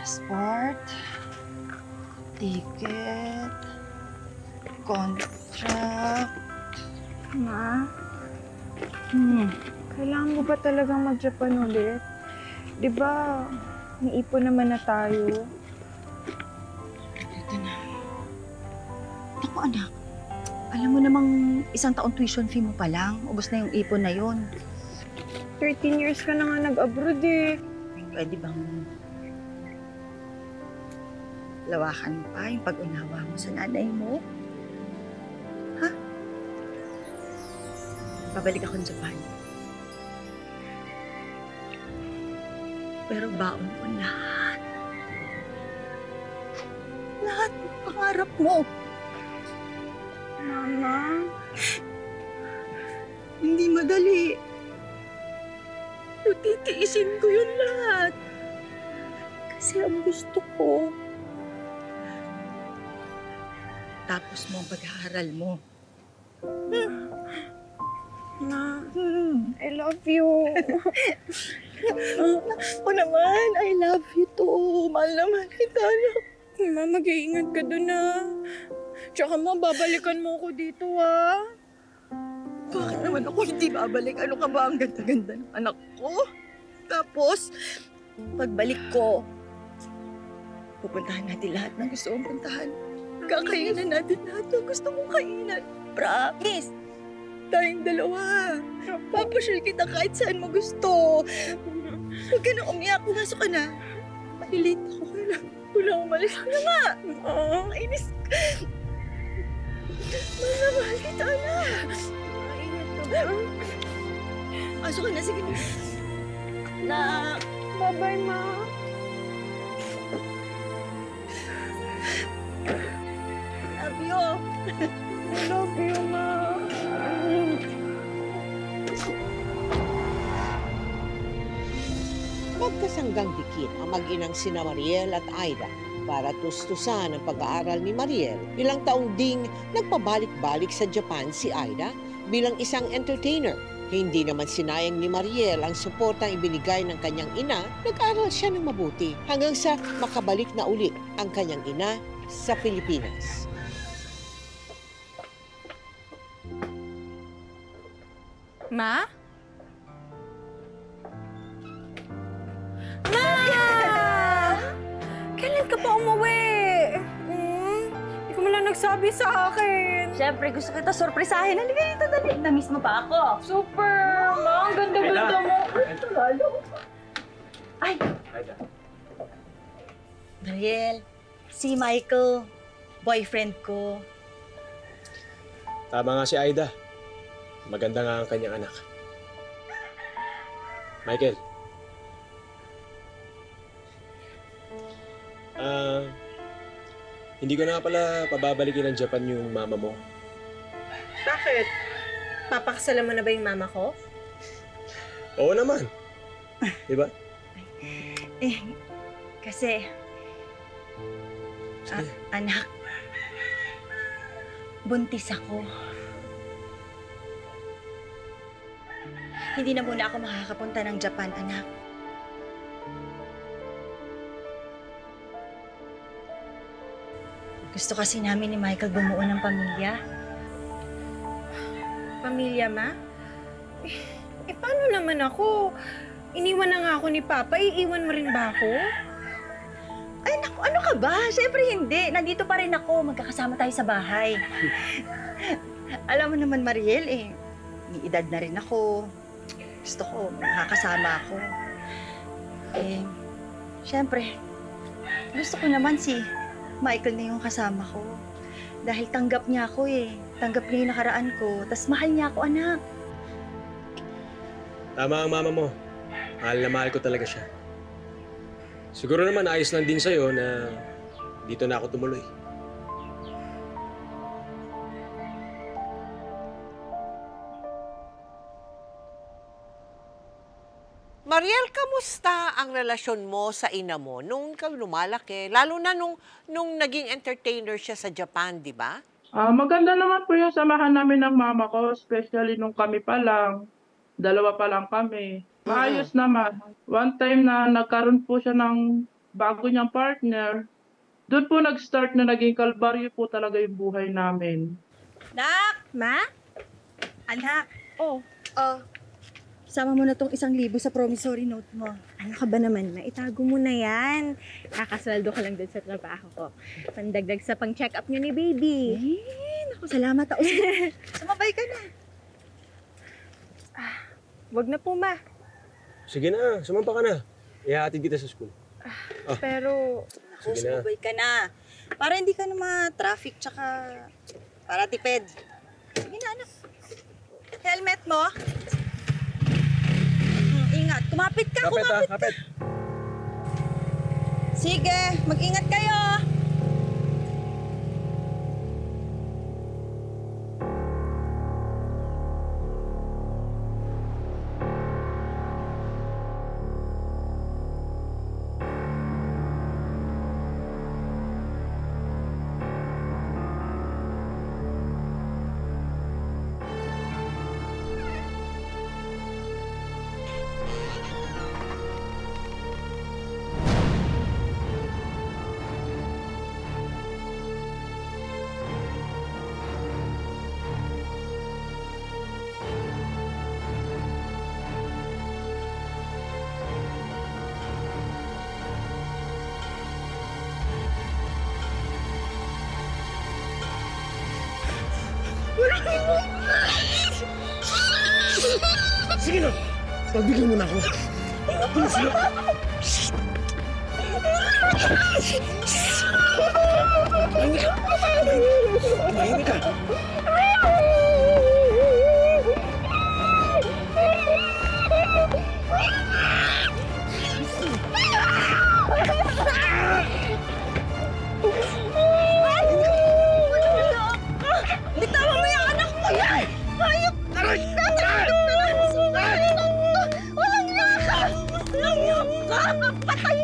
Passport, ticket, contract. Ma? Kailangan mo ba talagang mag-Japan ulit? Di ba, may ipon naman na tayo? Ito na. Naku anak, alam mo namang isang taon tuition fee mo pa lang. Ubus na yung ipon na yun. 13 years ka na nga nag-abroad eh. Pwede bang lawakan mo pa yung pag-unawa mo sa nanay mo? Ha? Babalik ako ng Japan. Pero baon ko lahat. Lahat ng pangarap mo. Mama? Hindi madali. Pero titiisin ko yun lahat. Kasi ang gusto ko, tapos mo ang pag-aaral mo. Ma, I love you. Ako naman, I love you too. Mahal naman kita, anak. Ma, mag-iingat ka dun ah. Tsaka ma, babalikan mo ako dito ah. Bakit naman ako hindi babalik? Ano ka ba ang ganda-ganda ng anak ko? Tapos, pagbalik ko, pupuntahan natin lahat ng gusto mong puntahan. Kakainin natin lahat ng gusto mong kainan. Promise! Tayong dalawa. Papasyal kita kahit saan mo gusto. Huwag ka na umiyak. Pumasok ka na. Malilate ako. Wala umalis ka na nga. Kainis ka. Mahal kita, anak. Pasok ka na. Sige na. Anak. Bye-bye, ma. Love you. I love you, ma. Magkasanggang dikit ang mag-inang sina Mariel at Aida para tustusan ang pag-aaral ni Mariel. Ilang taong ding nagpabalik-balik sa Japan si Aida bilang isang entertainer. Hindi naman sinayang ni Mariel ang suportang ibinigay ng kanyang ina, nag-aral siya ng mabuti hanggang sa makabalik na ulit ang kanyang ina sa Pilipinas. Ma? Ma! Kailan ka pa umuwi? Hindi ka mo lang nagsabi sa akin. Siyempre, gusto kita sorpresahin. Halika dito, dali. Na-miss mo pa ako. Super! Ma, ang ganda-ganda mo. Ito lalo. Ay! Mariel, si Michael, boyfriend ko. Tama nga si Aida. Maganda nga ang kanyang anak. Michael. Hindi ko na pala pababalikin ng Japan yung mama mo. Bakit? Papakasalan mo na ba yung mama ko? Oo naman. Diba? Kasi, Sige. anak, buntis ako. Hindi na muna ako makakapunta ng Japan, anak. Gusto kasi namin ni Michael bumuo ng pamilya. Pamilya, ma? Paano naman ako? Iniwan na nga ako ni Papa. Iiwan mo rin ba ako? Ay, naku, ano ka ba? Siyempre hindi. Nandito pa rin ako. Magkakasama tayo sa bahay. Alam mo naman, Mariel, may edad na rin ako. Gusto ko, makakasama ako. Siyempre, gusto ko naman si Michael na yung kasama ko. Dahil tanggap niya ako Tanggap niya yung nakaraan ko. Tas mahal niya ako, anak. Tama ang mama mo. Mahal na mahal ko talaga siya. Siguro naman ayos lang din sa'yo na dito na ako tumuloy. Mariel, kamusta ang relasyon mo sa ina mo nung ikaw lumalaki? Lalo na nung naging entertainer siya sa Japan, di ba? Maganda naman po yung samahan namin ng mama ko, especially nung kami pa lang. Dalawa pa lang kami. Maayos naman. One time na nagkaroon po siya ng bago niyang partner, doon po nag-start na naging kalbaryo po talaga yung buhay namin. Nak! Ma? Anak! Oh, Sama mo na tong 1,000 sa promissory note mo. ano ka ba naman, ma? Itago mo na yan. Kakasweldo ko lang dun sa trabaho ko. Pandagdag sa pang-check up niyo ni baby. Naku, salamat. Sumabay ka na. Wag na po, ma. Sige na, sumampa ka na. Ihahatid kita sa school. Pero, Naku, Sige na. sumabay ka na. Para hindi ka na ma-traffic, tsaka para tipid. Sige na, anak. Helmet mo. Ingat. Kumapit ka, Kapit kumapit. kapit. Sige, mag-ingat kayo. Sige na! Pagbigyan mo na ako. Please na! Tahimik ka! Bitawan mo yung anak ko yan! Hayop! Walang yaka! Walang yaka! Patay